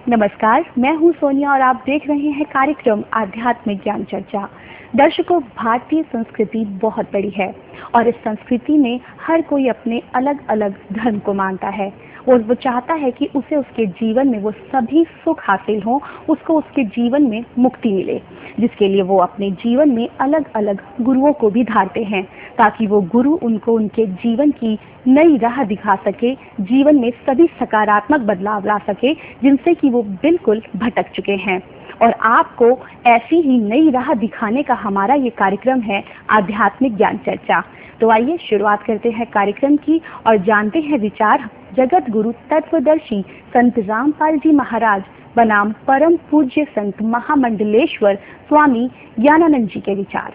नमस्कार, मैं हूं सोनिया और आप देख रहे हैं कार्यक्रम आध्यात्मिक ज्ञान चर्चा। दर्शकों, भारतीय संस्कृति बहुत बड़ी है और इस संस्कृति में हर कोई अपने अलग अलग धर्म को मानता है और वो चाहता है कि उसे उसके जीवन में वो सभी सुख हासिल हो, उसको उसके जीवन में मुक्ति मिले, जिसके लिए वो अपने जीवन में अलग अलग गुरुओं को भी धारते हैं ताकि वो गुरु उनको उनके जीवन की नई राह दिखा सके, जीवन में सभी सकारात्मक बदलाव ला सके जिनसे कि वो बिल्कुल भटक चुके हैं। और आपको ऐसी ही नई राह दिखाने का हमारा ये कार्यक्रम है आध्यात्मिक ज्ञान चर्चा। तो आइए शुरुआत करते हैं कार्यक्रम की और जानते हैं विचार जगत गुरु तत्वदर्शी संत रामपाल जी महाराज बनाम परम पूज्य संत महामंडलेश्वर स्वामी ज्ञानानंद जी के विचार।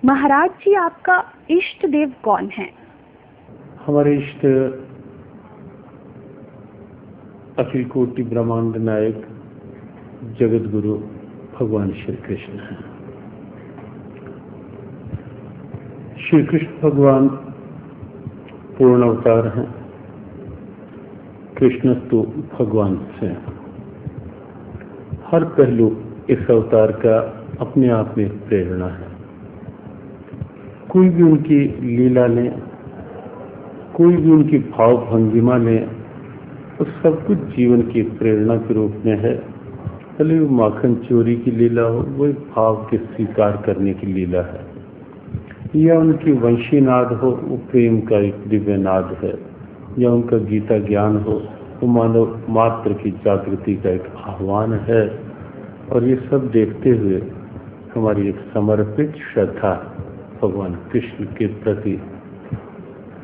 महाराज जी, आपका इष्ट देव कौन है? हमारे इष्ट अखिल कोटि ब्रह्मांड नायक जगत गुरु भगवान श्री कृष्ण हैं। श्री कृष्ण भगवान पूर्ण अवतार हैं। कृष्ण तो भगवान से हर पहलू इस अवतार का अपने आप में प्रेरणा है। कोई भी उनकी लीला लें, कोई भी उनकी भाव भंगिमा लें, तो सब कुछ जीवन की प्रेरणा के रूप में है। भले वो माखन चोरी की लीला हो, वो एक भाव के स्वीकार करने की लीला है, या उनकी वंशी नाद हो, वो प्रेम का एक दिव्य नाद है, या उनका गीता ज्ञान हो, वो मानव मात्र की जागृति का एक आह्वान है। और ये सब देखते हुए हमारी एक समर्पित श्रद्धा भगवान कृष्ण के प्रति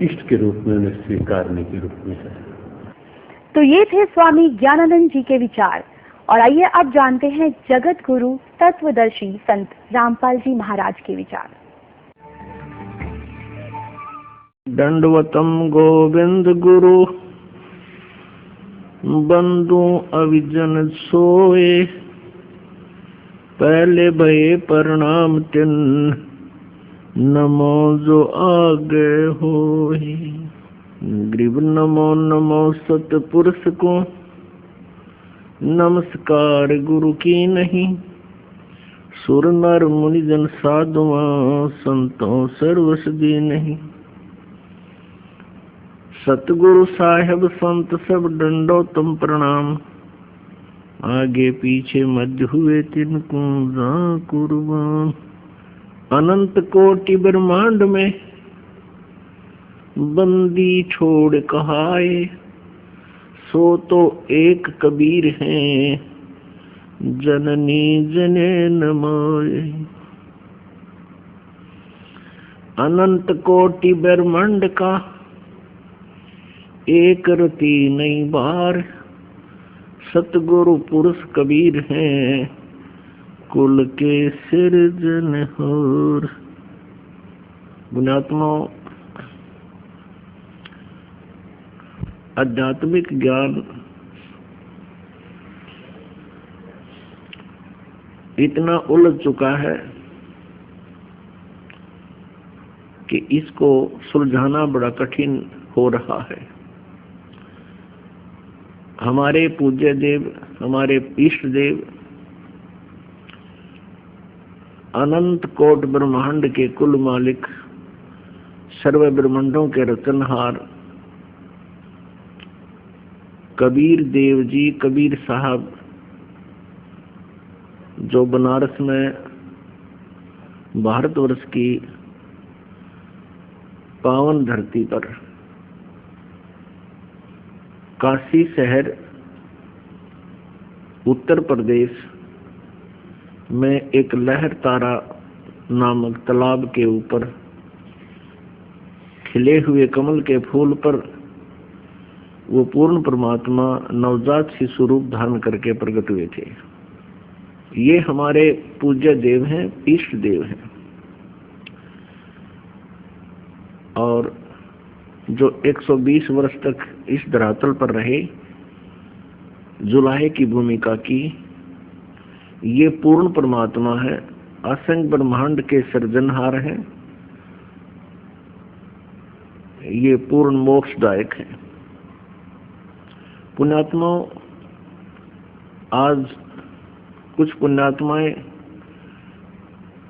इष्ट के रूप में उन्हें स्वीकारने के रूप में है। तो ये थे स्वामी ज्ञानानंद जी के विचार। और आइए अब जानते हैं जगत गुरु तत्वदर्शी संत रामपाल जी महाराज के विचार। दंडवतम गोविंद गुरु बंधु अविजन सोए, पहले भये प्रणाम तिन नमो जो आगे होए। ग्रीव नमो नमो सतपुरुष को, नमस्कार गुरु की नहीं। सुर नर मुनि जन साधुआं, संतों सर्वसदी नहीं। सतगुरु साहेब संत सब डंडो तुम प्रणाम, आगे पीछे मध्य हुए तिनको जा कुर्बान। अनंत कोटि ब्रह्मांड में बंदी छोड़ कहाए, सो तो एक कबीर हैं जननी जने नमाए। अनंत कोटि ब्रह्मांड का एक रति नहीं बार, सतगुरु पुरुष कबीर हैं कुल के सिरजनहार। पुण्यात्मा, आध्यात्मिक ज्ञान इतना उलझ चुका है कि इसको सुलझाना बड़ा कठिन हो रहा है। हमारे पूज्य देव, हमारे इष्ट देव अनंत कोट ब्रह्मांड के कुल मालिक, सर्व ब्रह्मांडों के रचनहार कबीर देव जी, कबीर साहब, जो बनारस में भारतवर्ष की पावन धरती पर काशी शहर उत्तर प्रदेश में एक लहर तारा नामक तालाब के ऊपर खिले हुए कमल के फूल पर वो पूर्ण परमात्मा नवजात शिशु रूप धारण करके प्रकट हुए थे। ये हमारे पूज्य देव हैं, इष्ट देव हैं। और जो 120 वर्ष तक इस धरातल पर रहे, जुलाहे की भूमिका की, ये पूर्ण परमात्मा है, असंख्य ब्रह्मांड के सृजनहार हैं, ये पूर्ण मोक्षदायक है। पुण्यात्माओं, आज कुछ पुण्यात्माएं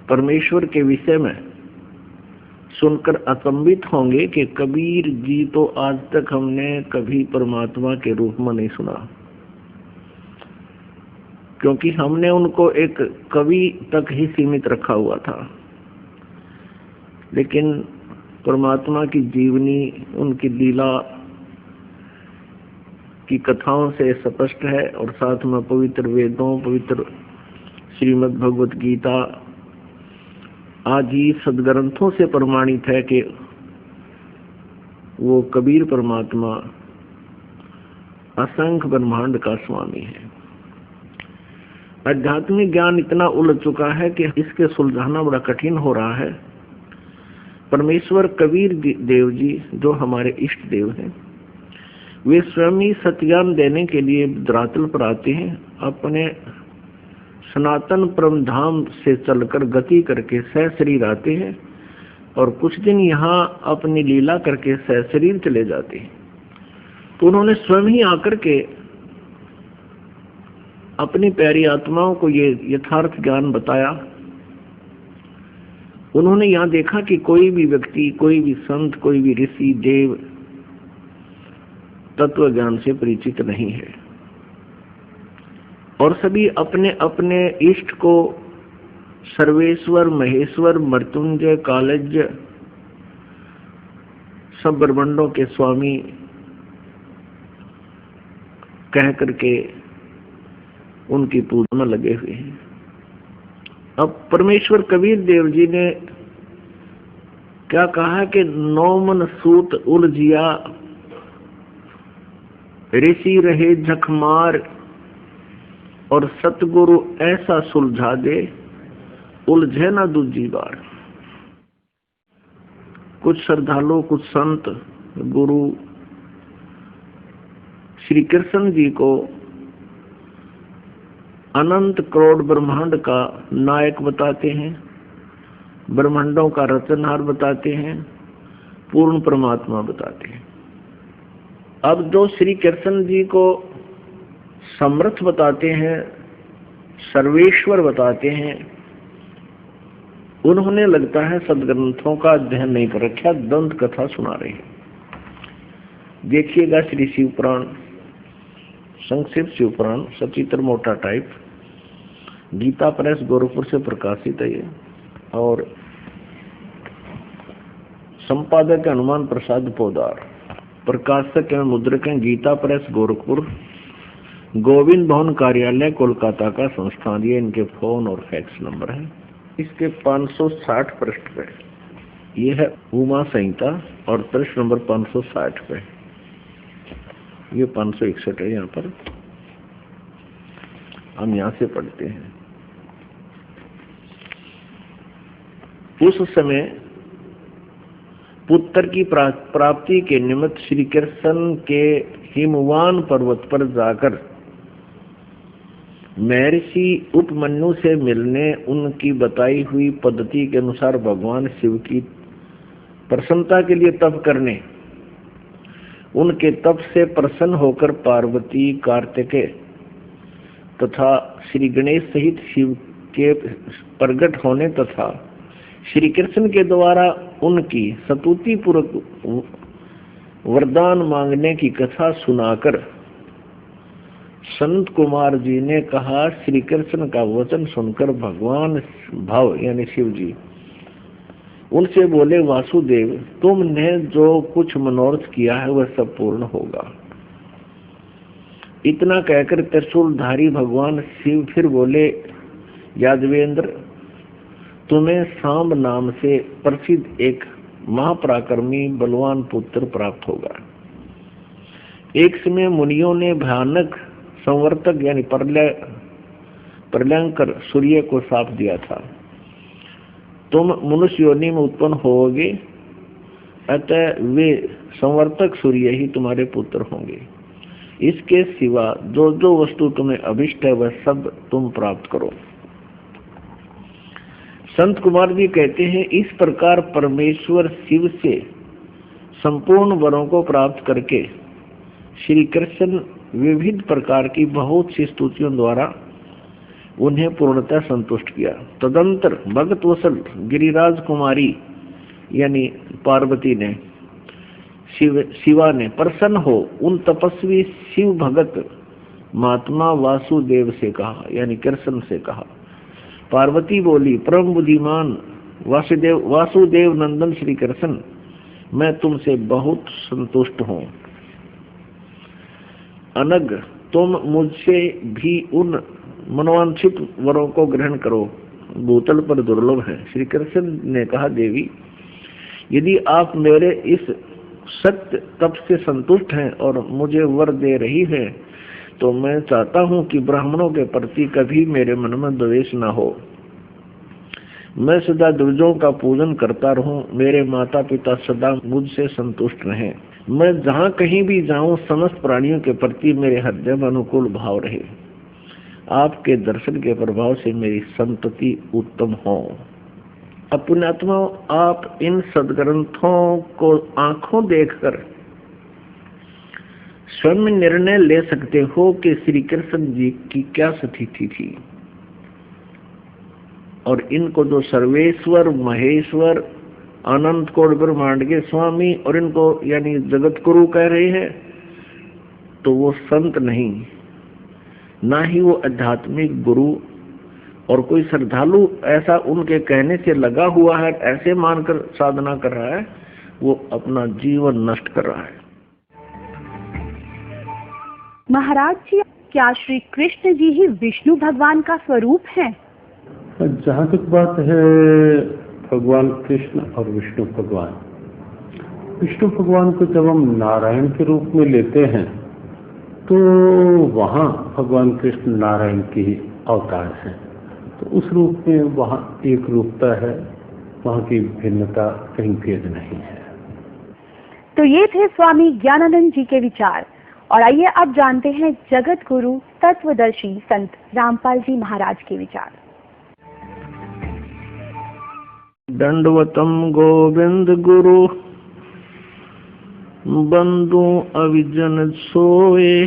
परमेश्वर के विषय में सुनकर अचंभित होंगे कि कबीर जी तो आज तक हमने कभी परमात्मा के रूप में नहीं सुना, क्योंकि हमने उनको एक कवि तक ही सीमित रखा हुआ था। लेकिन परमात्मा की जीवनी, उनकी लीला की कथाओं से स्पष्ट है, और साथ में पवित्र वेदों, पवित्र श्रीमद् भगवत गीता आदि सदग्रंथों से प्रमाणित है कि वो कबीर परमात्मा असंख्य ब्रह्मांड का स्वामी है। आध्यात्मिक ज्ञान इतना उलझ चुका है कि इसके सुलझाना बड़ा कठिन हो रहा है। परमेश्वर कबीर देव जी जो हमारे इष्ट देव हैं, वे स्वयं ही सत्यान देने के लिए धरातल पर आते हैं। अपने सनातन परम धाम से चलकर गति करके सहशरीर आते हैं और कुछ दिन यहाँ अपनी लीला करके सहशरीर चले जाते हैं। तो उन्होंने स्वयं ही आकर के अपनी प्यारी आत्माओं को ये यथार्थ ज्ञान बताया। उन्होंने यहाँ देखा कि कोई भी व्यक्ति, कोई भी संत, कोई भी ऋषि देव तत्व ज्ञान से परिचित नहीं है, और सभी अपने अपने इष्ट को सर्वेश्वर, महेश्वर, मृत्युंजय, कालज्ञ, सब ब्रह्मांडों के स्वामी कह करके उनकी पूजा में लगे हुए हैं। अब परमेश्वर कबीर देव जी ने क्या कहा कि नौ मन सूत उलझिया, ऋषि रहे झकमार, और सतगुरु ऐसा सुलझा दे, उलझे ना दूजी बार। कुछ श्रद्धालु, कुछ संत गुरु श्री कृष्ण जी को अनंत करोड़ ब्रह्मांड का नायक बताते हैं, ब्रह्मांडों का रचनहार बताते हैं, पूर्ण परमात्मा बताते हैं। अब जो श्री कृष्ण जी को समर्थ बताते हैं, सर्वेश्वर बताते हैं, उन्होंने लगता है सदग्रंथों का अध्ययन नहीं कर रखा, दंत कथा सुना रहे हैं। देखिएगा श्री शिव पुराण, संक्षिप्त शिव पुराण, सचित्र मोटा टाइप, गीता प्रेस गोरखपुर से प्रकाशित है ये, और संपादक हनुमान प्रसाद पोदार, प्रकाशक एवं मुद्रक हैं गीता प्रेस गोरखपुर, गोविंद भवन कार्यालय कोलकाता का संस्थान। ये इनके फोन और फैक्स नंबर है। इसके 560 पृष्ठ पे ये है उमा संहिता, और पृष्ठ नंबर 560 पे, ये 561 है। यहाँ पर हम यहाँ से पढ़ते हैं। उस समय पुत्र की प्राप्ति के निमित्त श्री कृष्ण के हिमवान पर्वत पर जाकर महर्षि उपमन्यु से मिलने, उनकी बताई हुई पद्धति के अनुसार भगवान शिव की प्रसन्नता के लिए तप करने, उनके तप से प्रसन्न होकर पार्वती, कार्तिकेय तथा श्री गणेश सहित शिव के प्रकट होने तथा श्री कृष्ण के द्वारा उनकी स्तुति पूर्वक वरदान मांगने की कथा सुनाकर संत कुमार जी ने कहा, श्री कृष्ण का वचन सुनकर भगवान भाव यानी शिव जी उनसे बोले, वासुदेव तुमने जो कुछ मनोरथ किया है वह सब पूर्ण होगा। इतना कहकर त्रिशूलधारी भगवान शिव फिर बोले, यादवेंद्र तुम्हें सांब नाम से प्रसिद्ध एक महापराक्रमी बलवान पुत्र प्राप्त होगा। एक समय मुनियों ने भयानक संवर्तक यानी प्रलयंकर सूर्य को शाप दिया था, तुम मनुष्य योनि में उत्पन्न होगे, अतः वे संवर्तक सूर्य ही तुम्हारे पुत्र होंगे। इसके सिवा जो जो वस्तु तुम्हें अभिष्ट है वह सब तुम प्राप्त करो। संत कुमार जी कहते हैं, इस प्रकार परमेश्वर शिव से संपूर्ण वरों को प्राप्त करके श्री कृष्ण विविध प्रकार की बहुत सी स्तुतियों द्वारा उन्हें पूर्णतः संतुष्ट किया। तदंतर भगत वसल गिरिराज कुमारी यानी पार्वती ने शिवा ने प्रसन्न हो उन तपस्वी शिव भगत महात्मा वासुदेव से कहा, यानी कृष्ण से कहा। पार्वती बोली, परम बुद्धिमान वासुदेव नंदन श्री कृष्ण, मैं तुमसे बहुत संतुष्ट हूँ। अनग तुम मुझसे भी उन मनोवांछित वरों को ग्रहण करो, भूतल पर दुर्लभ है। श्री कृष्ण ने कहा, देवी यदि आप मेरे इस सत्य तप से संतुष्ट हैं और मुझे वर दे रही हैं, तो मैं चाहता हूं कि ब्राह्मणों के प्रति कभी मेरे मन में द्वेष न हो। मैं सदा द्विजों का पूजन करता रहूं, मेरे माता पिता सदा मुझसे संतुष्ट रहें। मैं जहां कहीं भी जाऊं, समस्त प्राणियों के प्रति मेरे हृदय में अनुकूल भाव रहे। आपके दर्शन के प्रभाव से मेरी संतति उत्तम हो। पुण्यात्मा, आप इन सदग्रंथों को आंखों देखकर स्वयं निर्णय ले सकते हो कि श्री कृष्ण जी की क्या स्थिति थी, और इनको जो सर्वेश्वर महेश्वर अनंत कोटि ब्रह्मांड के स्वामी और इनको यानी जगत गुरु कह रहे हैं, तो वो संत नहीं, ना ही वो आध्यात्मिक गुरु, और कोई श्रद्धालु ऐसा उनके कहने से लगा हुआ है, ऐसे मानकर साधना कर रहा है, वो अपना जीवन नष्ट कर रहा है। महाराज जी, क्या श्री कृष्ण जी ही विष्णु भगवान का स्वरूप है? जहाँ तक बात है भगवान कृष्ण और विष्णु भगवान, विष्णु भगवान को जब हम नारायण के रूप में लेते हैं तो वहाँ भगवान कृष्ण नारायण की ही अवतार हैं, तो उस रूप में वहाँ एक रूपता है, वहाँ की भिन्नता कहीं भेद नहीं है। तो ये थे स्वामी ज्ञानानंद जी के विचार, और आइए अब जानते हैं जगत गुरु तत्वदर्शी संत रामपाल जी महाराज के विचार। दंडवतम गोविंद गुरु बंधु अविजन सोए,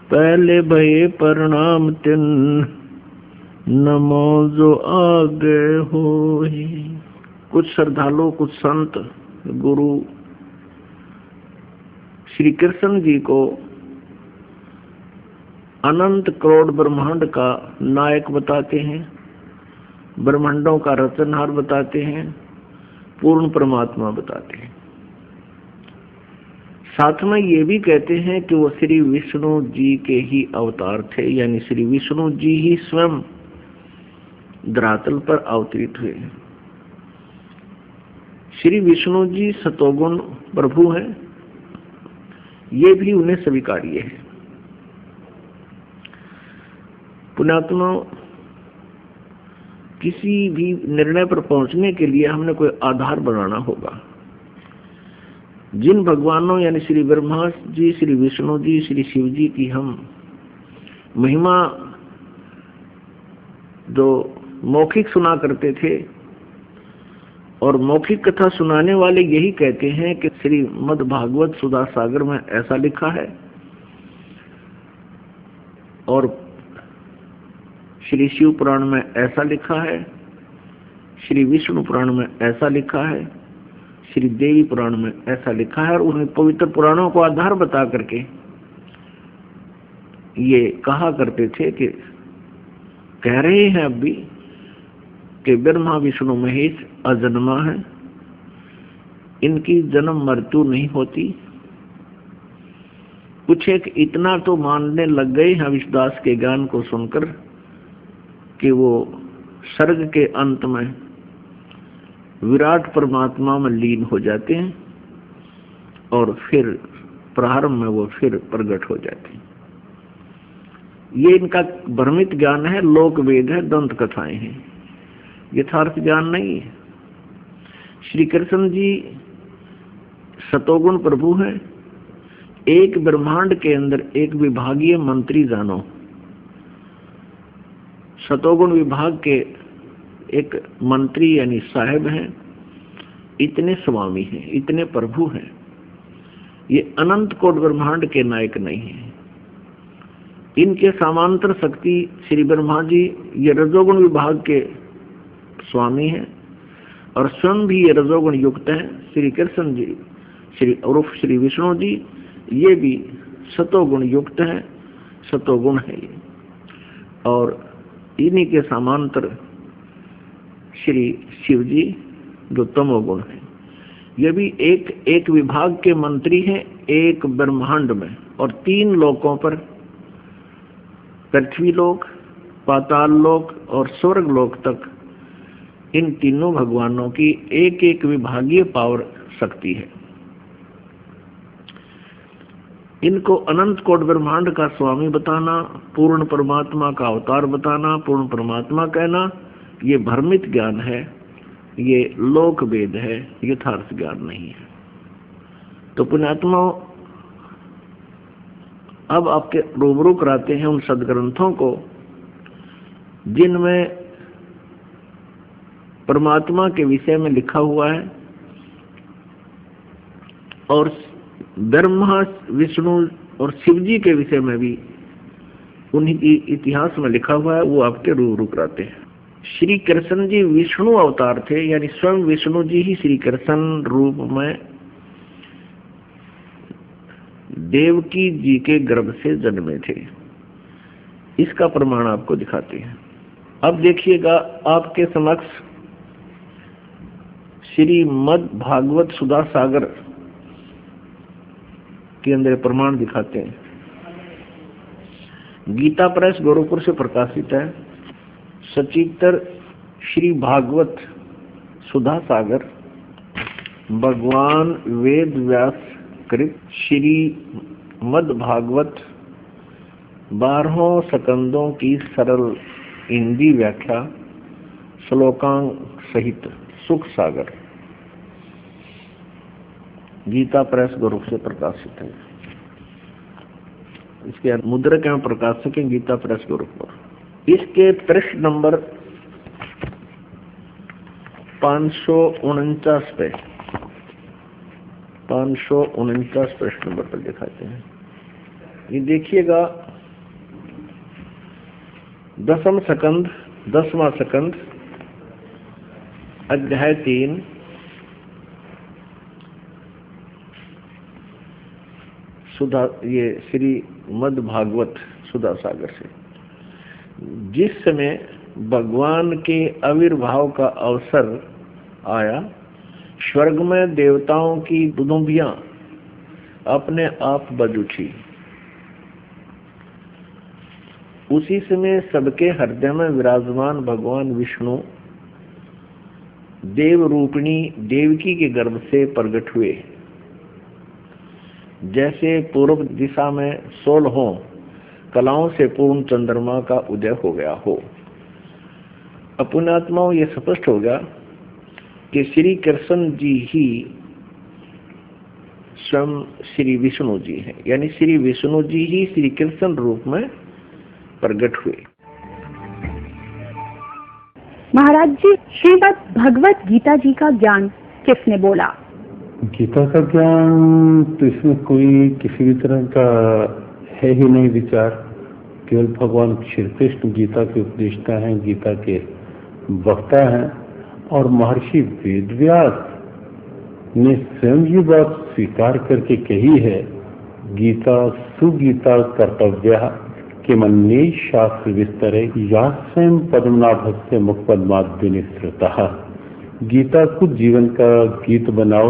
पहले भये प्रणाम तिन नमो जो आगे होए। कुछ श्रद्धालु, कुछ संत गुरु श्री कृष्ण जी को अनंत करोड़ ब्रह्मांड का नायक बताते हैं, ब्रह्मांडों का रचनहार बताते हैं, पूर्ण परमात्मा बताते हैं। साथ में ये भी कहते हैं कि वो श्री विष्णु जी के ही अवतार थे, यानी श्री विष्णु जी ही स्वयं धरातल पर अवतरित हुए। श्री विष्णु जी सतोगुण प्रभु हैं, ये भी उन्हें स्वीकार्य है। पुण्यात्मा, किसी भी निर्णय पर पहुंचने के लिए हमने कोई आधार बनाना होगा। जिन भगवानों यानी श्री ब्रह्मा जी, श्री विष्णु जी, श्री शिव जी की हम महिमा जो मौखिक सुना करते थे, और मौखिक कथा सुनाने वाले यही कहते हैं कि श्री मद् भागवत सुधा सागर में ऐसा लिखा है, और श्री शिव पुराण में ऐसा लिखा है, श्री विष्णु पुराण में ऐसा लिखा है, श्री देवी पुराण में ऐसा लिखा है, और उन्हें पवित्र पुराणों को आधार बता करके ये कहा करते थे कि कह रहे हैं अब भी कि ब्रह्मा विष्णु महेश अजन्मा है, इनकी जन्म मृत्यु नहीं होती। कुछ एक इतना तो मानने लग गए हैं विश्वास के ज्ञान को सुनकर कि वो सर्ग के अंत में विराट परमात्मा में लीन हो जाते हैं, और फिर प्रारंभ में वो फिर प्रकट हो जाते हैं। ये इनका भ्रमित ज्ञान है, लोक वेद है, दंत कथाएं हैं, यथार्थ ज्ञान नहीं है। श्री कृष्ण जी सतोगुण प्रभु हैं। एक ब्रह्मांड के अंदर एक विभागीय मंत्री जानो, सतोगुण विभाग के एक मंत्री यानी साहेब हैं, इतने स्वामी हैं, इतने प्रभु हैं। ये अनंत कोट ब्रह्मांड के नायक नहीं है। इनके समांतर शक्ति श्री ब्रह्मा जी ये रजोगुण विभाग के स्वामी हैं और स्वयं भी ये रजोगुण युक्त है। श्री कृष्ण जी श्री विष्णु जी ये भी सतोगुण युक्त है, सतोगुण है ये। और इन्हीं के समांतर श्री शिव जी जो तमोगुण है, ये भी एक विभाग के मंत्री हैं, एक ब्रह्मांड में और 3 लोकों पर, पृथ्वी लोक, पाताल लोक और स्वर्ग लोक तक इन तीनों भगवानों की एक विभागीय पावर शक्ति है। इनको अनंत कोट ब्रह्मांड का स्वामी बताना, पूर्ण परमात्मा का अवतार बताना, पूर्ण परमात्मा कहना, ये भ्रमित ज्ञान है, ये लोक वेद है, यथार्थ ज्ञान नहीं है। तो पुण्यात्माओं, अब आपके रूबरू कराते हैं उन सदग्रंथों को जिनमें परमात्मा के विषय में लिखा हुआ है और ब्रह्मा, विष्णु और शिव जी के विषय में भी उन्हीं की इतिहास में लिखा हुआ है, वो आपके रूबरू कराते हैं। श्री कृष्ण जी विष्णु अवतार थे, यानी स्वयं विष्णु जी ही श्री कृष्ण रूप में देवकी जी के गर्भ से जन्मे थे। इसका प्रमाण आपको दिखाते हैं। अब देखिएगा आपके समक्ष श्रीमद् भागवत सुधा सागर के अंदर प्रमाण दिखाते हैं। गीता प्रेस गोरखपुर से प्रकाशित है। सचित्र श्री भागवत सुधा सागर, भगवान वेद व्यास कृत श्रीमद् भागवत 12 स्कंदों की सरल हिंदी व्याख्या श्लोकांक सहित सुख सागर, गीता प्रेस गोरखपुर से प्रकाशित है। इसके मुद्रक एवं प्रकाशक है गीता प्रेस गोरखपुर। इसके पृष्ठ नंबर 549 पे 549 पृष्ठ नंबर पर दिखाते हैं। ये देखिएगा 10वां स्कंद अध्याय 3 सुधा, ये श्रीमद् भागवत सुधा सागर से। जिस समय भगवान के आविर्भाव का अवसर आया, स्वर्ग में देवताओं की दुदुम्बियां अपने आप बज उठी। उसी समय सबके हृदय में विराजमान भगवान विष्णु देव रूपिणी देवकी के गर्भ से प्रकट हुए। जैसे पूर्व दिशा में 16 कलाओं से पूर्ण चंद्रमा का उदय हो गया हो। पुण्यात्माओं, ये स्पष्ट हो गया कि श्री कृष्ण जी ही स्वयं श्री विष्णु जी हैं, यानी श्री विष्णु जी ही श्री कृष्ण रूप में प्रकट हुए। महाराज जी, श्रीमद् भगवत गीता जी का ज्ञान किसने बोला? गीता का ज्ञान तो इसमें कोई किसी भी तरह का है ही नहीं विचार। केवल भगवान श्री कृष्ण गीता के उपदेष्टा हैं, गीता के वक्ता हैं। और महर्षि वेदव्यास ने स्वयं ये बात स्वीकार करके कही है, गीता सुगीता कर्तव्य के मन्ये शास्त्र विस्तरे या स्वयं पद्मनाभस्य मुखपद्माद्य निसृतः। गीता को जीवन का गीत बनाओ।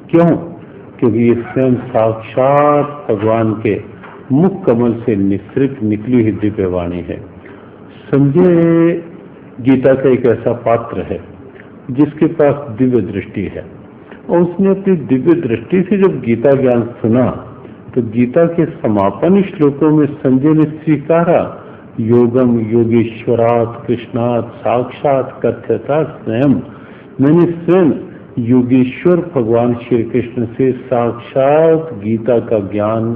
क्यों? क्योंकि ये स्वयं साक्षात भगवान के मुख कमल से निसृत निकली हुई दिव्य वाणी है। संजय गीता का एक ऐसा पात्र है जिसके पास दिव्य दृष्टि है, और उसने अपनी दिव्य दृष्टि से जब गीता ज्ञान सुना तो गीता के समापन श्लोकों में संजय ने स्वीकारा, योगम योगेश्वरात् कृष्णात् साक्षात कथ्यता स्वयं। मैंने स्वयं योगेश्वर भगवान श्री कृष्ण से साक्षात गीता का ज्ञान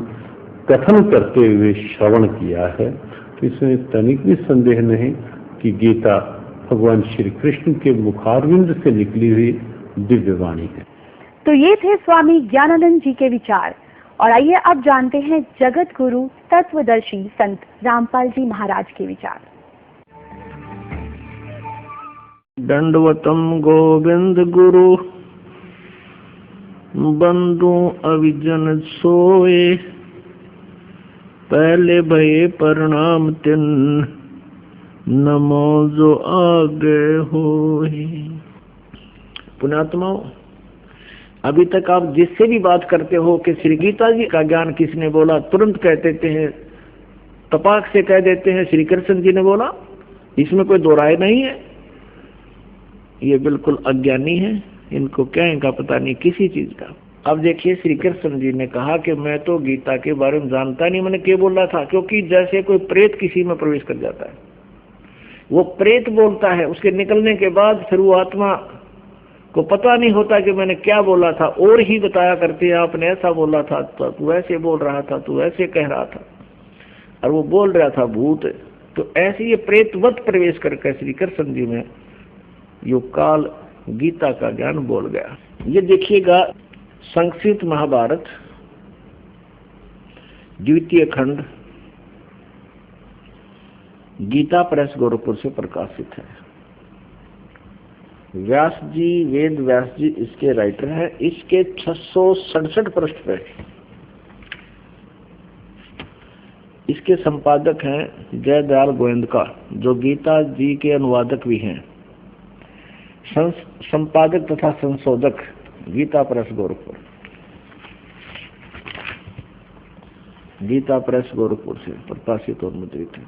कथन करते हुए श्रवण किया है। तो इसमें तनिक भी संदेह नहीं कि गीता भगवान श्री कृष्ण के मुखारविंद से निकली हुई दिव्य वाणी है। तो ये थे स्वामी ज्ञानानंद जी के विचार। और आइए अब जानते हैं जगत गुरु तत्वदर्शी संत रामपाल जी महाराज के विचार। दंडवतम गोविंद गुरु बंधु अविजन सोए, पहले भये प्रणाम तिन नमो जो आगे होए। पुण्यात्माओं, अभी तक आप जिससे भी बात करते हो कि श्री गीता जी का ज्ञान किसने बोला, तुरंत कह देते हैं, तपाक से कह देते हैं श्री कृष्ण जी ने बोला, इसमें कोई दो राय नहीं है। ये बिल्कुल अज्ञानी है, इनको क्या इनका पता नहीं किसी चीज का। अब देखिए, श्री कृष्ण जी ने कहा कि मैं तो गीता के बारे में जानता नहीं, मैंने क्या बोला था, क्योंकि जैसे कोई प्रेत किसी में प्रवेश कर जाता है, वो प्रेत बोलता है, उसके निकलने के बाद फिर वो आत्मा को पता नहीं होता कि मैंने क्या बोला था, और ही बताया करते हैं आपने ऐसा बोला था, तो तू ऐसे बोल रहा था, तू ऐसे कह रहा था, और वो बोल रहा था भूत। तो ऐसे ये प्रेतवत प्रवेश करके श्री कृष्ण जी में यो काल गीता का ज्ञान बोल गया। ये देखिएगा, संस्कृत महाभारत द्वितीय खंड गीता प्रेस गोरखपुर से प्रकाशित है। व्यास जी, वेद व्यास जी इसके राइटर हैं। इसके 667 पृष्ठ पे इसके संपादक हैं जयदयाल गोयंदका, जो गीता जी के अनुवादक भी हैं, संपादक तथा संशोधक गीता प्रेस गोरखपुर, गीता प्रेस गोरखपुर से प्रकाशित और मुद्रित है।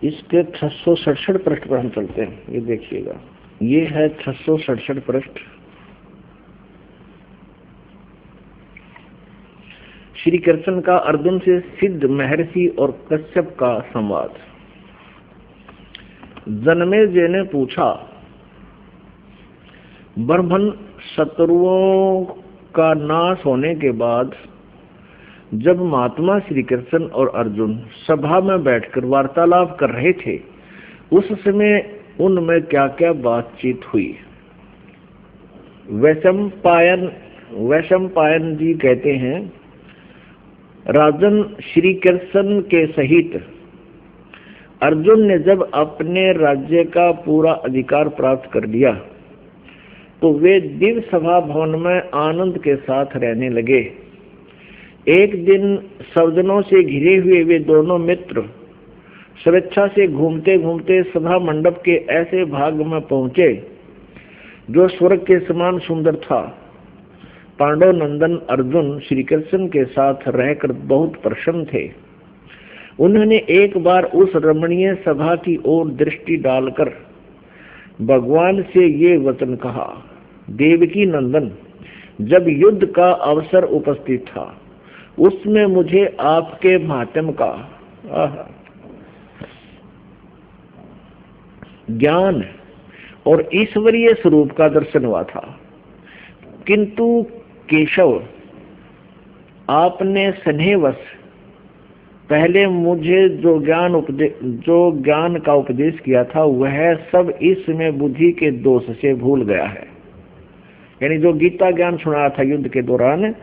इसके 667 पृष्ठ पर हम चलते हैं। ये देखिएगा, ये है 667 पृष्ठ। श्री कृष्ण का अर्जुन से सिद्ध महर्षि और कश्यप का संवाद। जनमेजय ने पूछा, ब्रह्मन शत्रुओं का नाश होने के बाद जब महात्मा श्री कृष्ण और अर्जुन सभा में बैठकर वार्तालाप कर रहे थे, उस समय उनमें क्या क्या बातचीत हुई। वैशंपायन जी कहते हैं, राजन, श्री कृष्ण के सहित अर्जुन ने जब अपने राज्य का पूरा अधिकार प्राप्त कर लिया तो वे दिव्य सभा भवन में आनंद के साथ रहने लगे। एक दिन सज्जनों से घिरे हुए वे दोनों मित्र स्वेच्छा से घूमते घूमते सभा मंडप के ऐसे भाग में पहुंचे जो स्वर्ग के समान सुंदर था। पांडव नंदन अर्जुन श्री कृष्ण के साथ रहकर बहुत प्रसन्न थे। उन्होंने एक बार उस रमणीय सभा की ओर दृष्टि डालकर भगवान से ये वचन कहा, देवकी नंदन, जब युद्ध का अवसर उपस्थित था उसमें मुझे आपके महात्म्य का ज्ञान और ईश्वरीय स्वरूप का दर्शन हुआ था, किंतु केशव, आपने स्नेहवश पहले मुझे जो ज्ञान का उपदेश किया था वह सब इस में बुद्धि के दोष से भूल गया है। यानी जो गीता ज्ञान सुनाया था युद्ध के दौरान,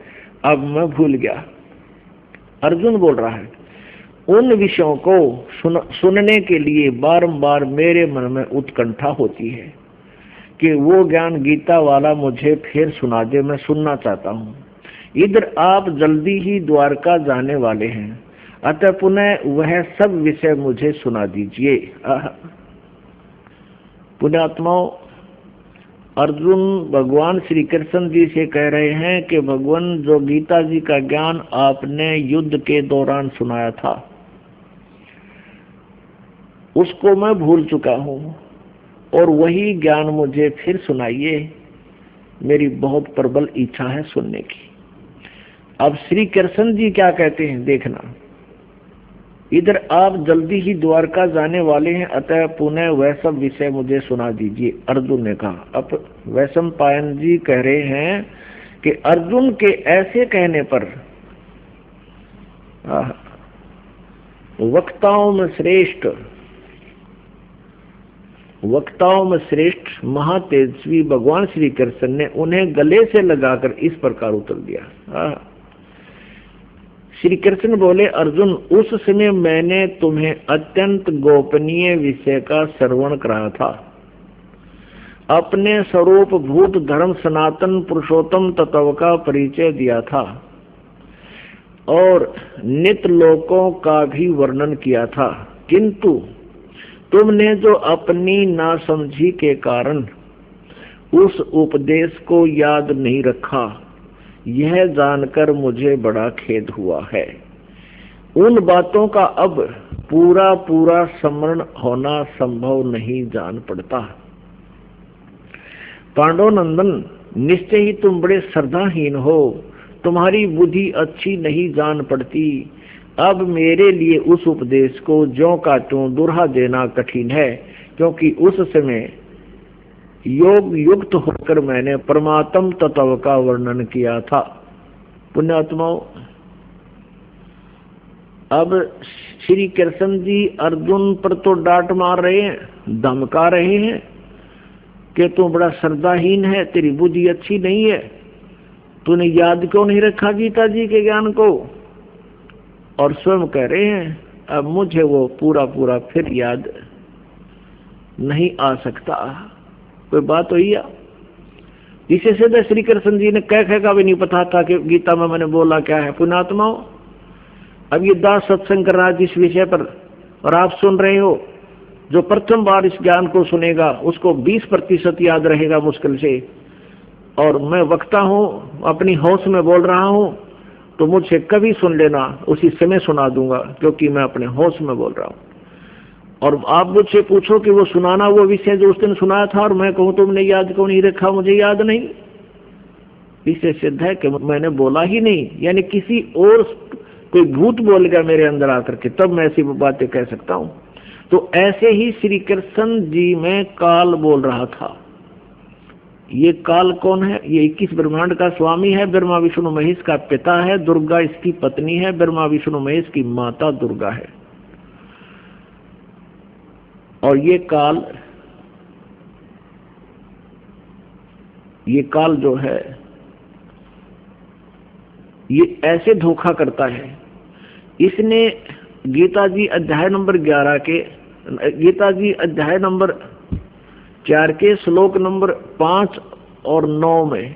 अब मैं भूल गया। अर्जुन बोल रहा है, उन विषयों को सुनने के लिए बारंबार मेरे मन में उत्कंठा होती है कि वो ज्ञान गीता वाला मुझे फिर सुना दे, मैं सुनना चाहता हूँ। इधर आप जल्दी ही द्वारका जाने वाले हैं, अतः पुनः वह सब विषय मुझे सुना दीजिए। पुण्यात्माओं, अर्जुन भगवान श्री कृष्ण जी से कह रहे हैं कि भगवान, जो गीता जी का ज्ञान आपने युद्ध के दौरान सुनाया था उसको मैं भूल चुका हूँ, और वही ज्ञान मुझे फिर सुनाइए, मेरी बहुत प्रबल इच्छा है सुनने की। अब श्री कृष्ण जी क्या कहते हैं देखना, इधर आप जल्दी ही द्वारका जाने वाले हैं, अतः पुनः वह सब विषय मुझे सुना दीजिए, अर्जुन ने कहा। अब वैशंपायन जी कह रहे हैं कि अर्जुन के ऐसे कहने पर वक्ताओं में श्रेष्ठ वक्ताओं में श्रेष्ठ महातेजस्वी भगवान श्री कृष्ण ने उन्हें गले से लगाकर इस प्रकार उत्तर दिया। श्री कृष्ण बोले, अर्जुन, उस समय मैंने तुम्हें अत्यंत गोपनीय विषय का श्रवण कराया था, अपने स्वरूप भूत धर्म सनातन पुरुषोत्तम तत्व का परिचय दिया था और नित्य लोकों का भी वर्णन किया था, किंतु तुमने जो अपनी नासमझी के कारण उस उपदेश को याद नहीं रखा, यह जानकर मुझे बड़ा खेद हुआ है। उन बातों का अब पूरा पूरा स्मरण होना संभव नहीं जान पड़ता। पांडवनंदन, निश्चय ही तुम बड़े श्रद्धाहीन हो, तुम्हारी बुद्धि अच्छी नहीं जान पड़ती। अब मेरे लिए उस उपदेश को ज्यों का त्यों दुहरा देना कठिन है, क्योंकि उस समय योग युक्त होकर मैंने परमात्म तत्व का वर्णन किया था। पुण्यात्माओं, अब श्री कृष्ण जी अर्जुन पर तो डांट मार रहे हैं, धमका रहे हैं कि तू बड़ा श्रद्धाहीन है, तेरी बुद्धि अच्छी नहीं है, तूने याद क्यों नहीं रखा गीता जी के ज्ञान को। और स्वयं कह रहे हैं, अब मुझे वो पूरा पूरा फिर याद नहीं आ सकता। कोई बात हुई या? इसे सीधे श्री कृष्ण जी ने कह का भी नहीं पता था कि गीता में मैंने बोला क्या है। पुण्यात्माओं, अब ये दास सत्संग कर रहा है जिस विषय पर, और आप सुन रहे हो, जो प्रथम बार इस ज्ञान को सुनेगा उसको 20% याद रहेगा मुश्किल से। और मैं वक्ता हूँ, अपनी होश में बोल रहा हूँ, तो मुझसे कभी सुन लेना, उसी समय सुना दूंगा, क्योंकि मैं अपने होश में बोल रहा हूँ। और आप मुझसे पूछो कि वो सुनाना वो विषय जो उस दिन सुनाया था, और मैं कहूँ तुमने याद क्यों नहीं रखा, मुझे याद नहीं, इससे सिद्ध है कि मैंने बोला ही नहीं। यानी किसी और कोई भूत बोल गया मेरे अंदर आकर के, तब मैं ऐसी बातें कह सकता हूँ। तो ऐसे ही श्री कृष्ण जी में काल बोल रहा था। ये काल कौन है? ये 21 ब्रह्मांड का स्वामी है, ब्रह्मा विष्णु महेश का पिता है, दुर्गा इसकी पत्नी है, ब्रह्मा विष्णु महेश की माता दुर्गा है। और ये काल जो है, ये ऐसे धोखा करता है। इसने गीता जी अध्याय नंबर 4 के श्लोक नंबर 5 और 9 में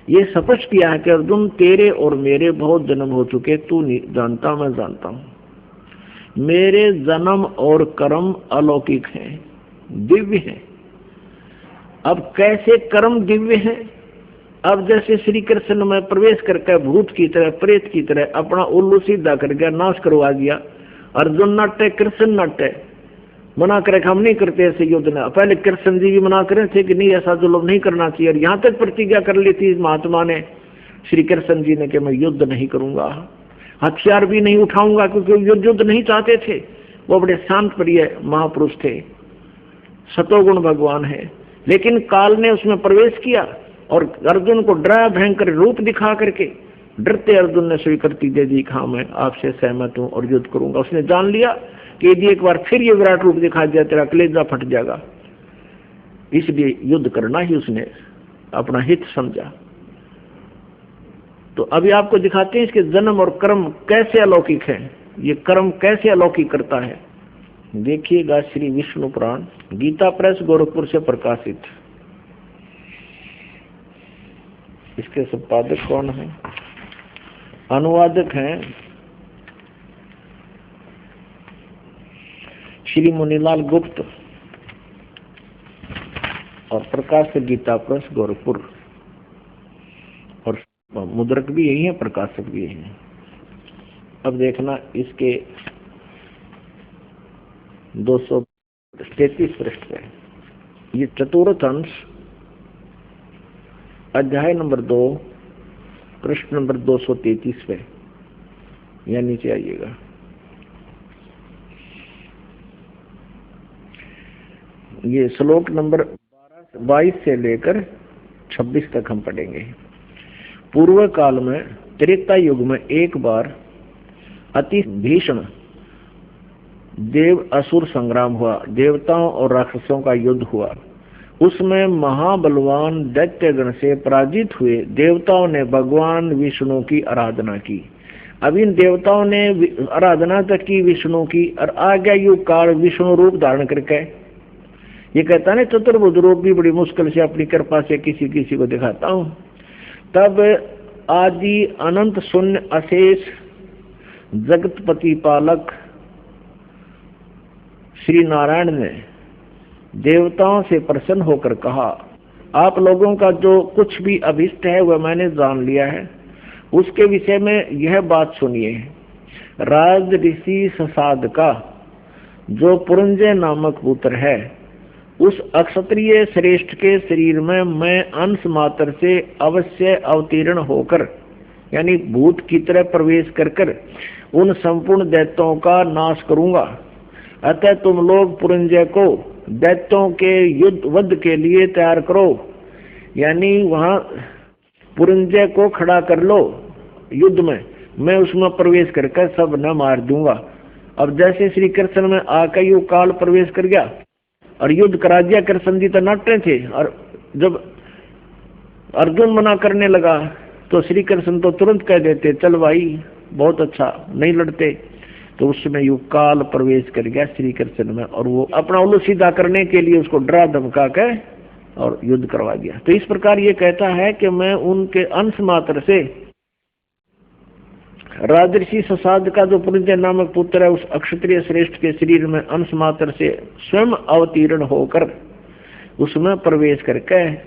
ये स्पष्ट किया है कि अर्जुन, तेरे और मेरे बहुत जन्म हो चुके, तू नहीं जानता, मैं जानता हूं। मेरे जन्म और कर्म अलौकिक हैं, दिव्य हैं। अब कैसे कर्म दिव्य हैं? अब जैसे श्री कृष्ण में प्रवेश करके भूत की तरह, प्रेत की तरह अपना उल्लू सीधा कर गया, नाश करवा दिया। अर्जुन नाट्य, कृष्ण नाट्य, मना करे हम नहीं करते ऐसे युद्ध ना। पहले कृष्ण जी भी मना करे थे कि नहीं, ऐसा जुल्म नहीं करना चाहिए। और यहाँ तक प्रतिज्ञा कर ली थी महात्मा ने, श्री कृष्ण जी ने, कि मैं युद्ध नहीं करूंगा, हथियार भी नहीं उठाऊंगा, क्योंकि युद्ध नहीं चाहते थे। वो बड़े शांत प्रिय महापुरुष थे, सतोगुण भगवान है। लेकिन काल ने उसमें प्रवेश किया और अर्जुन को डरा भयंकर रूप दिखा करके, डरते अर्जुन ने स्वीकृति दे दी, हाँ मैं आपसे सहमत हूं और युद्ध करूंगा। उसने जान लिया कि यदि एक बार फिर ये विराट रूप दिखा दिया, तेरा कलेजा फट जाएगा, इसलिए युद्ध करना ही उसने अपना हित समझा। तो अभी आपको दिखाते हैं इसके जन्म और कर्म कैसे अलौकिक है। ये कर्म कैसे अलौकिक करता है, देखिएगा। श्री विष्णु पुराण, गीता प्रेस, गोरखपुर से प्रकाशित। इसके संपादक कौन है? अनुवादक हैं श्री मुनीलाल गुप्त और प्रकाशक गीता प्रेस गोरखपुर, और मुद्रक भी यही है, प्रकाशक भी यही है। अब देखना इसके 233 पृष्ठ पे ये चतुर्थ अंश, अध्याय नंबर 2, पृष्ठ नंबर 233 पे, या नीचे आइएगा। ये श्लोक नंबर 22 से लेकर 26 तक हम पढ़ेंगे। पूर्व काल में, त्रेता युग में, एक बार अति भीषण देव असुर संग्राम हुआ, देवताओं और राक्षसों का युद्ध हुआ। उसमें महाबलवान दैत्यगण से पराजित हुए देवताओं ने भगवान विष्णु की आराधना की। अब इन देवताओं ने आराधना तक की विष्णु की, और आ गया युग काल विष्णु रूप धारण करके। ये कहता है चतुर्भुज रूप भी बड़ी मुश्किल से अपनी कृपा से किसी किसी को दिखाता हूं। तब आदि अनंत शून्य अशेष जगतपति पालक श्री नारायण ने देवताओं से प्रसन्न होकर कहा, आप लोगों का जो कुछ भी अभिष्ट है वह मैंने जान लिया है। उसके विषय में यह बात सुनिए। राज ऋषि ससाद का जो पुरंजय नामक पुत्र है, उस अक्षत्रिय श्रेष्ठ के शरीर में मैं अंश मात्र से अवश्य अवतीर्ण होकर, यानी भूत की तरह प्रवेश कर उन संपूर्ण दैत्यों का नाश करूंगा। अतः तुम लोग पुरंजय को दैत्यों के युद्ध वध के लिए तैयार करो, यानी वहां पुरंजय को खड़ा कर लो युद्ध में, मैं उसमें प्रवेश करके सब न मार दूंगा। अब जैसे श्री कृष्ण में आकर युग काल प्रवेश कर गया और युद्ध करा दिया। कृष्ण जी तो नाटे थे, और जब अर्जुन मना करने लगा तो श्री कृष्ण तो तुरंत कह देते, चल भाई बहुत अच्छा, नहीं लड़ते। तो उसमें युग काल प्रवेश कर गया श्री कृष्ण में, और वो अपना उल्लू सीधा करने के लिए उसको डरा धमका के और युद्ध करवा दिया। तो इस प्रकार ये कहता है कि मैं उनके अंश मात्र से राजर्षि ससाद का जो पुरंजय नामक पुत्र है, उस अक्षत्रिय श्रेष्ठ के शरीर में अंश मात्र से स्वयं अवतीर्ण होकर उसमें प्रवेश करके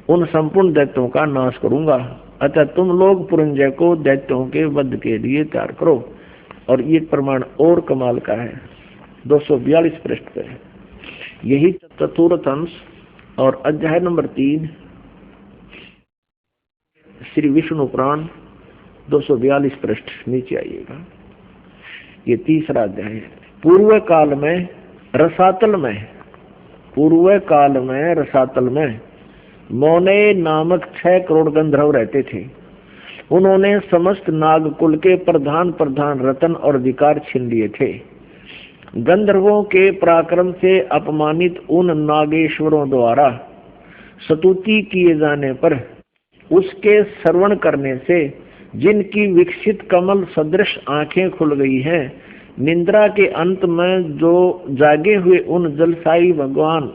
उन संपूर्ण दैत्यों का नाश करूंगा। अतः तुम लोग पुरंजय को दैत्यों के वध के लिए तैयार करो। और ये प्रमाण और कमाल का है, 242 पृष्ठ पे। यही चतुर्थ अंश और अध्याय नंबर 3 श्री विष्णु पुराण 242 पृष्ठ नीचे आइएगा। ये तीसरा अध्याय है। पूर्व काल में रसातल में मौने नामक 6 करोड़ गंधर्व रहते थे। उन्होंने समस्त नागकुल के प्रधान रतन और अधिकार छीन लिए थे। गंधर्वों के पराक्रम से अपमानित उन नागेश्वरों द्वारा स्तुति किए जाने पर उसके श्रवण करने से जिनकी विकसित कमल सदृश आंखें खुल गई हैं, निद्रा के अंत में जो जागे हुए उन जलसाई भगवान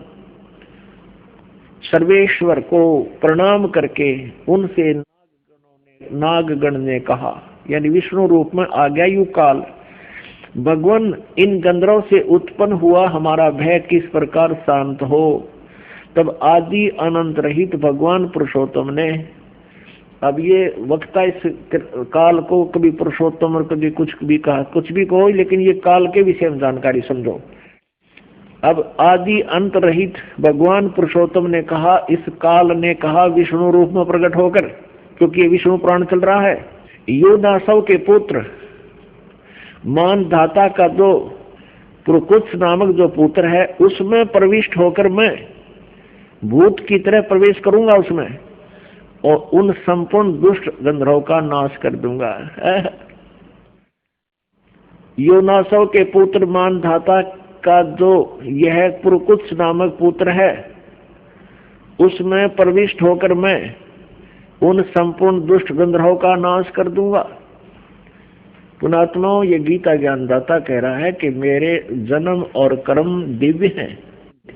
सर्वेश्वर को प्रणाम करके उनसे नागगण ने कहा, यानी विष्णु रूप में आ गया युग काल, भगवान इन गंधर्व से उत्पन्न हुआ हमारा भय किस प्रकार शांत हो। तब आदि अनंत रहित भगवान पुरुषोत्तम ने, अब ये वक्ता इस काल को कभी पुरुषोत्तम और कभी कुछ भी कहा, कुछ भी कहो, लेकिन ये काल के विषय में जानकारी समझो। अब आदि अंत रहित भगवान पुरुषोत्तम ने कहा, इस काल ने कहा विष्णु रूप में प्रकट होकर, क्योंकि ये विष्णु पुराण चल रहा है। योदासव के पुत्र मानधाता का जो पुरुकुत्स नामक जो पुत्र है, उसमें प्रविष्ट होकर मैं भूत की तरह प्रवेश करूंगा उसमें, और उन संपूर्ण दुष्ट गंधर्वों का नाश कर दूंगा। योनासव के पुत्र मानधाता का जो यह पुरुकुत्स नामक पुत्र है, उसमें प्रविष्ट होकर मैं उन संपूर्ण दुष्ट गंधर्वों का नाश कर दूंगा। पुणात्माओं, ये गीता ज्ञानदाता कह रहा है कि मेरे जन्म और कर्म दिव्य हैं।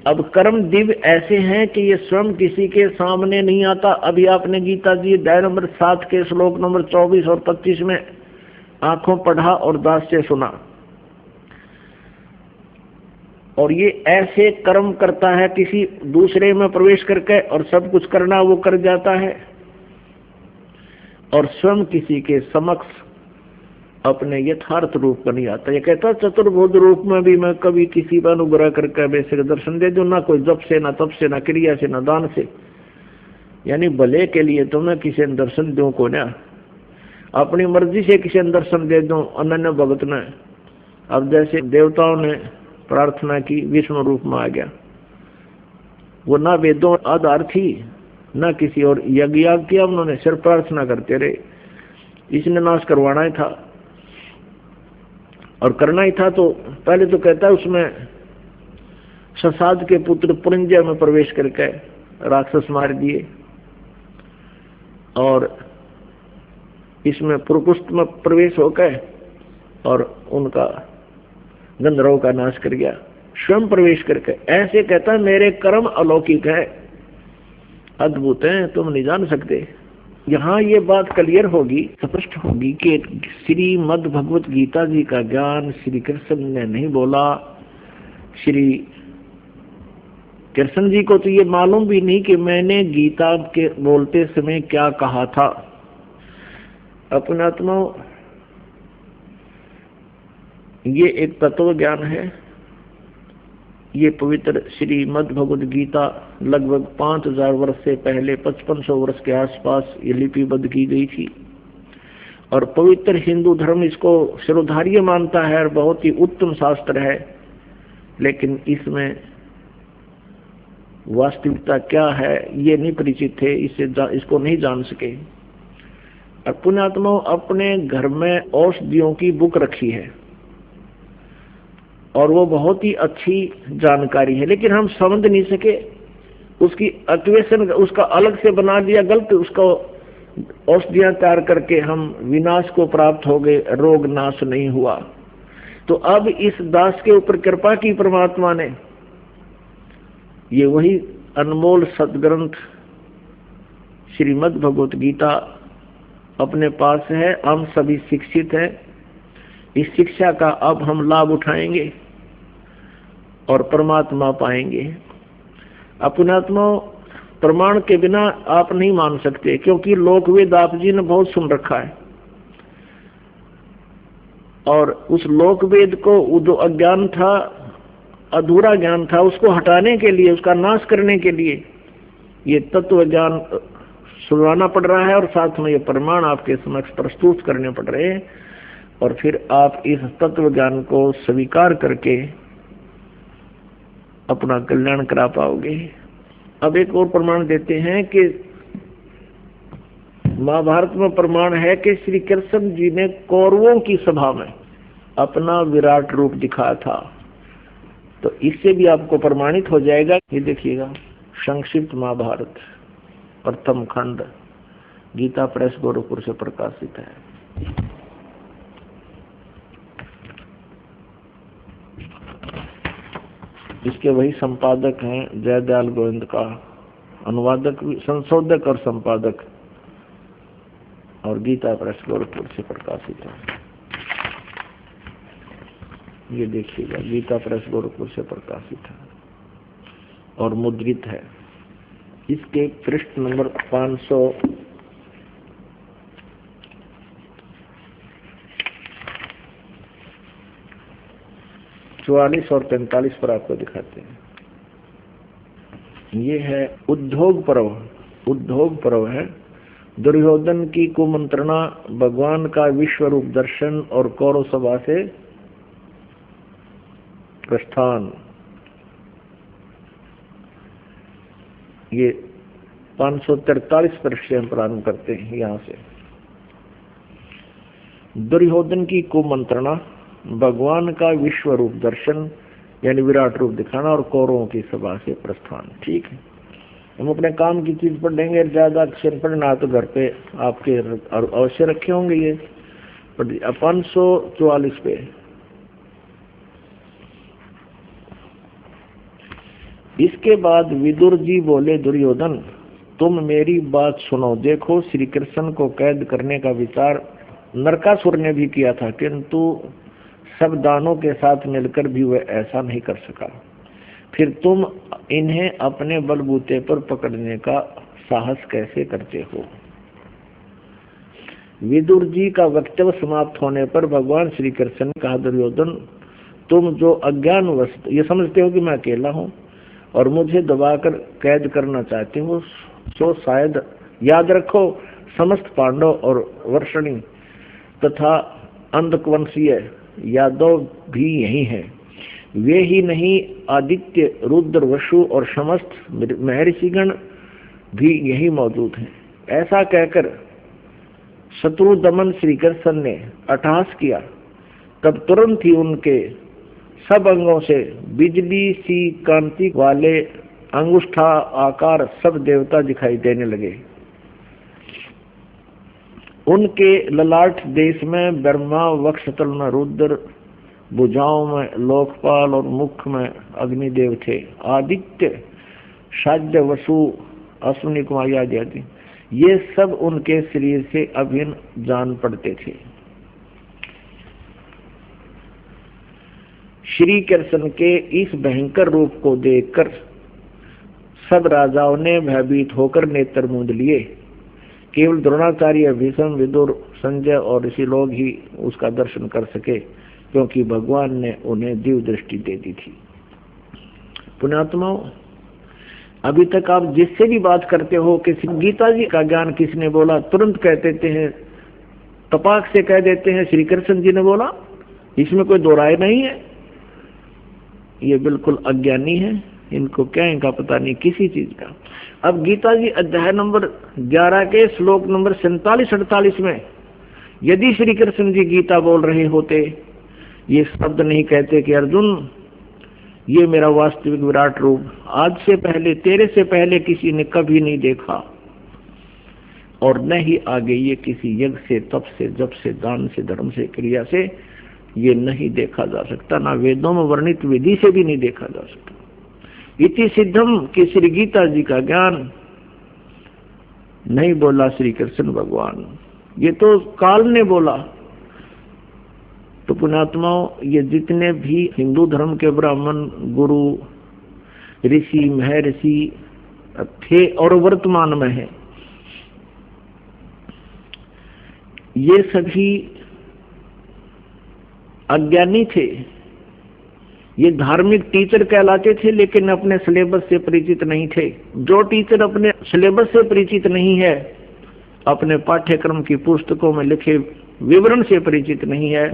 अब कर्म दिव्य ऐसे हैं कि ये स्वयं किसी के सामने नहीं आता। अभी आपने गीता जी अध्याय नंबर 7 के श्लोक नंबर 24 और 25 में आंखों पढ़ा और दास से सुना। और ये ऐसे कर्म करता है किसी दूसरे में प्रवेश करके, और सब कुछ करना वो कर जाता है, और स्वयं किसी के समक्ष अपने यथार्थ रूप पर नहीं आता। ये कहता चतुर्भुज रूप में भी मैं कभी किसी पर अनुग्रह करके वैसे दर्शन दे दूं, ना कोई जप से, ना तप से, ना क्रिया से, ना दान से, यानी भले के लिए तो मैं किसी ने दर्शन दूं को ना, अपनी मर्जी से किसी ने दर्शन दे दूं अनन्य भगत ने। अब जैसे देवताओं ने प्रार्थना की, विष्णु रूप में आ गया, वो ना वेदों आधार थी ना किसी और यज्ञ किया, उन्होंने सिर्फ प्रार्थना करते रहे। इसने नाश करवाना ही था और करना ही था, तो पहले तो कहता है उसमें ससाद के पुत्र पुरंजय में प्रवेश करके राक्षस मार दिए, और इसमें पुरकुष्ट में प्रवेश होकर और उनका गंधर्व का नाश कर गया, स्वयं प्रवेश करके। ऐसे कहता है मेरे कर्म अलौकिक है, अद्भुत है, तुम नहीं जान सकते। यहाँ ये बात क्लियर होगी, स्पष्ट होगी कि श्रीमद् भगवत गीता जी का ज्ञान श्री कृष्ण ने नहीं बोला। श्री कृष्ण जी को तो ये मालूम भी नहीं कि मैंने गीता के बोलते समय क्या कहा था। अपने आत्मा ये एक तत्व ज्ञान है। ये पवित्र श्रीमद् भगवद गीता लगभग 5000 वर्ष से पहले 5500 वर्ष के आसपास ये लिपिबद्ध की गई थी, और पवित्र हिंदू धर्म इसको शिरोधार्य मानता है और बहुत ही उत्तम शास्त्र है। लेकिन इसमें वास्तविकता क्या है ये नहीं परिचित थे, इसको नहीं जान सके। और पुण्यात्मा अपने घर में औषधियों की बुक रखी है और वो बहुत ही अच्छी जानकारी है, लेकिन हम समझ नहीं सके। उसकी एक्वेशन उसका अलग से बना दिया गलत, उसको औषधियां तैयार करके हम विनाश को प्राप्त हो गए, रोग नाश नहीं हुआ। तो अब इस दास के ऊपर कृपा की परमात्मा ने, ये वही अनमोल सदग्रंथ श्रीमद् भगवत गीता अपने पास है, हम सभी शिक्षित हैं। इस शिक्षा का अब हम लाभ उठाएंगे और परमात्मा पाएंगे। अपनात्मा प्रमाण के बिना आप नहीं मान सकते, क्योंकि लोकवेद आप जी ने बहुत सुन रखा है, और उस लोकवेद को जो अज्ञान था, अधूरा ज्ञान था, उसको हटाने के लिए, उसका नाश करने के लिए ये तत्व ज्ञान सुनाना पड़ रहा है, और साथ में ये प्रमाण आपके समक्ष प्रस्तुत करने पड़ रहे हैं, और फिर आप इस तत्व ज्ञान को स्वीकार करके अपना कल्याण करा पाओगे। अब एक और प्रमाण देते हैं कि महाभारत में प्रमाण है कि श्री कृष्ण जी ने कौरवों की सभा में अपना विराट रूप दिखाया था। तो इससे भी आपको प्रमाणित हो जाएगा। ये देखिएगा, संक्षिप्त महाभारत प्रथम खंड गीता प्रेस गोरखपुर से प्रकाशित है। इसके वही संपादक हैं जयदयाल गोविंद का, अनुवादक, संशोधक और संपादक, और गीता प्रेस गोरखपुर से प्रकाशित है। ये देखिएगा, गीता प्रेस गोरखपुर से प्रकाशित है और मुद्रित है। इसके पृष्ठ नंबर 544 और 45 पर आपको दिखाते हैं। ये है उद्योग पर्व। उद्योग पर्व है दुर्योधन की कुमंत्रणा, भगवान का विश्व रूप दर्शन और कौरव सभा से प्रस्थान। ये 543 पृष्ठ से हम प्रारंभ करते हैं। यहाँ से दुर्योधन की कुमंत्रणा, भगवान का विश्व रूप दर्शन यानी विराट रूप दिखाना, और कौरवों की सभा से प्रस्थान। ठीक है, हम अपने काम की चीज पढ़ेंगे, ज्यादा अक्षर पढ़ना तो घर पे आपके अवश्य रखे होंगे। ये 544 पे इसके बाद विदुर जी बोले, दुर्योधन तुम मेरी बात सुनो। देखो, श्री कृष्ण को कैद करने का विचार नरकासुर ने भी किया था, किंतु सब दानों के साथ मिलकर भी वह ऐसा नहीं कर सका। फिर तुम इन्हें अपने बलबूते पर पकड़ने का साहस कैसे करते हो? विदुर जी का वक्तव्य समाप्त होने पर भगवान श्री कृष्ण ने कहा, दुर्योधन तुम जो अज्ञानवश ये समझते हो कि मैं अकेला हूँ और मुझे दबाकर कैद करना चाहते हो, सो शायद याद रखो समस्त पांडव और वर्षणी तथा अंधकवंशीय यादव भी यही हैं। वे ही नहीं, आदित्य, रुद्र, वसु और समस्त महर्षिगण भी यही मौजूद हैं। ऐसा कहकर शत्रु दमन श्री कृष्ण ने अट्टहास किया। तब तुरंत ही उनके सब अंगों से बिजली सी कांति वाले अंगुष्ठा आकार सब देवता दिखाई देने लगे। उनके ललाट देश में ब्रह्मा, वक्षस्थल में रुद्र, भुजाओं में लोकपाल और मुख में अग्निदेव थे। आदित्य, शाद्य, वसु, अश्विनी कुमार आदि ये सब उनके शरीर से अभिन्न जान पड़ते थे। श्री कृष्ण के इस भयंकर रूप को देखकर सब राजाओं ने भयभीत होकर नेत्र मूंद लिए। केवल द्रोणाचार्य, भीष्म, विदुर, संजय और ऋषि लोग ही उसका दर्शन कर सके, क्योंकि भगवान ने उन्हें दिव्य दृष्टि दे दी थी। पुण्यात्माओं, अभी तक आप जिससे भी बात करते हो कि गीता जी का ज्ञान किसने बोला, तुरंत कह देते हैं, तपाक से कह देते हैं श्री कृष्ण जी ने बोला, इसमें कोई दो राय नहीं है। ये बिल्कुल अज्ञानी है, इनको क्या इनका पता नहीं किसी चीज का। अब गीता जी अध्याय नंबर 11 के श्लोक नंबर 47-48 में यदि श्री कृष्ण जी गीता बोल रहे होते, ये शब्द नहीं कहते कि अर्जुन ये मेरा वास्तविक विराट रूप आज से पहले, तेरे से पहले किसी ने कभी नहीं देखा, और न ही आगे ये किसी यज्ञ से, तप से, जप से, दान से, धर्म से, क्रिया से ये नहीं देखा जा सकता, ना वेदों में वर्णित विधि से भी नहीं देखा जा सकता। इति सिद्धम कि श्री गीता जी का ज्ञान नहीं बोला श्री कृष्ण भगवान, ये तो काल ने बोला। तो पुण्यात्माओं, ये जितने भी हिंदू धर्म के ब्राह्मण, गुरु, ऋषि, महर्षि थे और वर्तमान में है, ये सभी अज्ञानी थे। ये धार्मिक टीचर कहलाते थे, लेकिन अपने सिलेबस से परिचित नहीं थे। जो टीचर अपने सिलेबस से परिचित नहीं है, अपने पाठ्यक्रम की पुस्तकों में लिखे विवरण से परिचित नहीं है,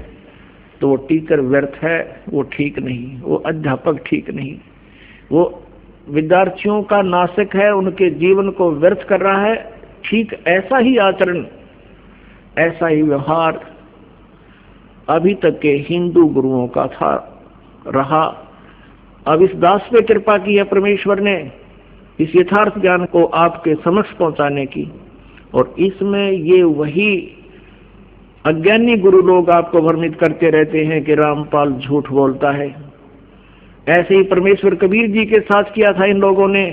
तो वो टीचर व्यर्थ है, वो ठीक नहीं, वो अध्यापक ठीक नहीं, वो विद्यार्थियों का नाशक है, उनके जीवन को व्यर्थ कर रहा है। ठीक ऐसा ही आचरण, ऐसा ही व्यवहार अभी तक के हिंदू गुरुओं का था, रहा। अब इस दास पे कृपा की है परमेश्वर ने, इस यथार्थ ज्ञान को आपके समक्ष पहुंचाने की, और इसमें ये वही अज्ञानी गुरु लोग आपको भ्रमित करते रहते हैं कि रामपाल झूठ बोलता है। ऐसे ही परमेश्वर कबीर जी के साथ किया था इन लोगों ने।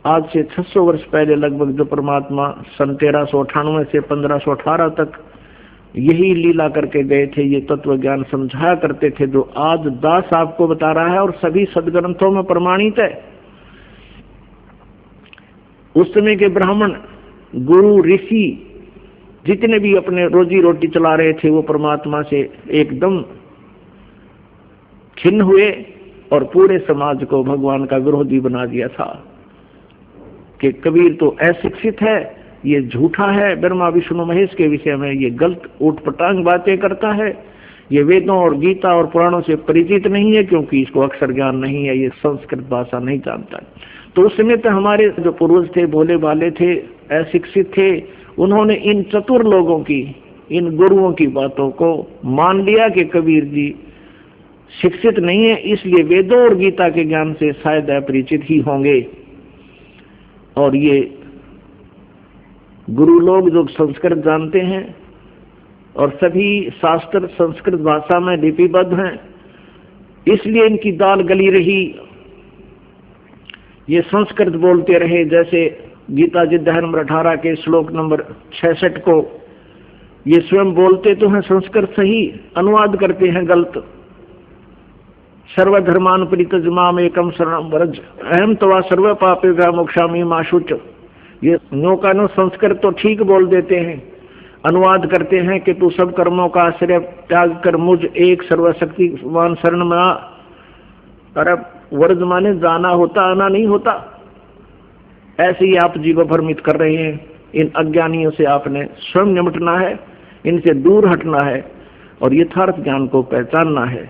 आज से 600 वर्ष पहले लगभग जो परमात्मा सन 1398 से 1518 तक यही लीला करके गए थे, ये तत्व ज्ञान समझाया करते थे, जो आज दास आपको बता रहा है और सभी सदग्रंथों में प्रमाणित है। उस समय के ब्राह्मण, गुरु, ऋषि जितने भी अपने रोजी रोटी चला रहे थे, वो परमात्मा से एकदम छिन्न हुए और पूरे समाज को भगवान का विरोधी बना दिया था कि कबीर तो अशिक्षित है, ये झूठा है, ब्रह्मा विष्णु महेश के विषय में ये गलत ऊटपटांग बातें करता है, ये वेदों और गीता और पुराणों से परिचित नहीं है, क्योंकि इसको अक्षर ज्ञान नहीं है, ये संस्कृत भाषा नहीं जानता। तो उस समय तो हमारे जो पूर्वज थे, भोले भाले थे, अशिक्षित थे, उन्होंने इन चतुर लोगों की, इन गुरुओं की बातों को मान लिया कि कबीर जी शिक्षित नहीं है, इसलिए वेदों और गीता के ज्ञान से शायद अपरिचित ही होंगे। और ये गुरु लोग जो संस्कृत जानते हैं और सभी शास्त्र संस्कृत भाषा में लिपिबद्ध हैं, इसलिए इनकी दाल गली रही। ये संस्कृत बोलते रहे, जैसे गीता जी अध्याय नंबर 18 के श्लोक नंबर 66 को ये स्वयं बोलते तो हैं संस्कृत सही, अनुवाद करते हैं गलत। सर्वधर्मान परित्यज्य एकम शरणं व्रज अहम तवा सर्व पापेभ्यो मोक्षामि मा शुच। ये नो का नो संस्कृत तो ठीक बोल देते हैं, अनुवाद करते हैं कि तू सब कर्मों का आश्रय त्याग कर मुझ एक सर्वशक्तिमान शरण में आ। अरे वर्ज माने जाना होता, आना नहीं होता। ऐसे ही आप जीव भ्रमित कर रहे हैं। इन अज्ञानियों से आपने स्वयं निपटना है, इनसे दूर हटना है और यथार्थ ज्ञान को पहचानना है।